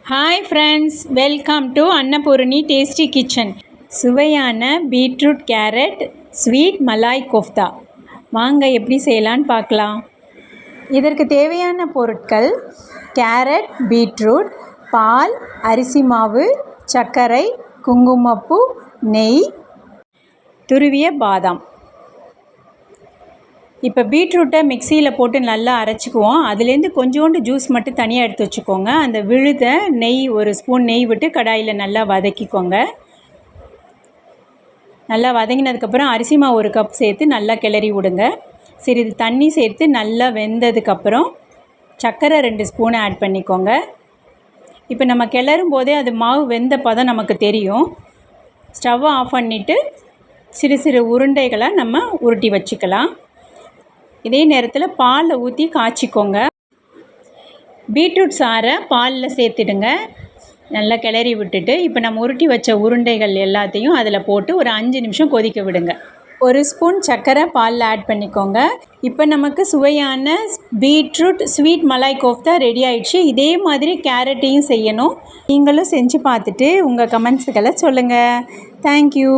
Hi friends, welcome to Annapoorani tasty kitchen. சுவையான beetroot carrot sweet malai kofta வாங்க எப்படி செய்யலான்னு பார்க்கலாம். இதற்கு தேவையான பொருட்கள்: கேரட், பீட்ரூட், பால், அரிசி மாவு, சர்க்கரை, குங்குமப்பூ, நெய், துருவிய பாதாம். இப்போ பீட்ரூட்டை மிக்சியில் போட்டு நல்லா அரைச்சிக்குவோம். அதுலேருந்து கொஞ்சோண்டு ஜூஸ் மட்டும் தனியாக எடுத்து வச்சுக்கோங்க. அந்த விழுத நெய், ஒரு ஸ்பூன் நெய் விட்டு கடாயில் நல்லா வதக்கிக்கோங்க. நல்லா வதங்கினதுக்கப்புறம் அரிசி மாவு ஒரு கப் சேர்த்து நல்லா கிளறி விடுங்க. சிறிது தண்ணி சேர்த்து நல்லா வெந்ததுக்கப்புறம் சர்க்கரை 2 ஸ்பூன் ஆட் பண்ணிக்கோங்க. இப்போ நம்ம கிளறும் போதே அது மாவு வெந்த பதம் நமக்கு தெரியும். ஸ்டவ்வை ஆஃப் பண்ணிவிட்டு சிறு சிறு உருண்டைகளை நம்ம உருட்டி வச்சுக்கலாம். இதே நேரத்தில் பாலில் ஊற்றி காய்ச்சிக்கோங்க. பீட்ரூட் சாறை பாலில் சேர்த்துடுங்க. நல்லா கிளறி விட்டுட்டு இப்போ நம்ம உருட்டி வச்ச உருண்டைகள் எல்லாத்தையும் அதில் போட்டு ஒரு 5 நிமிஷம் கொதிக்க விடுங்க. 1 ஸ்பூன் சர்க்கரை பாலில் ஆட் பண்ணிக்கோங்க. இப்போ நமக்கு சுவையான beetroot sweet malai kofta ready ஆயிடுச்சு. இதே மாதிரி கேரட்டையும் செய்யணும். நீங்களும் செஞ்சு பார்த்துட்டு உங்கள் கமெண்ட்ஸுகளை சொல்லுங்கள். தேங்க்யூ.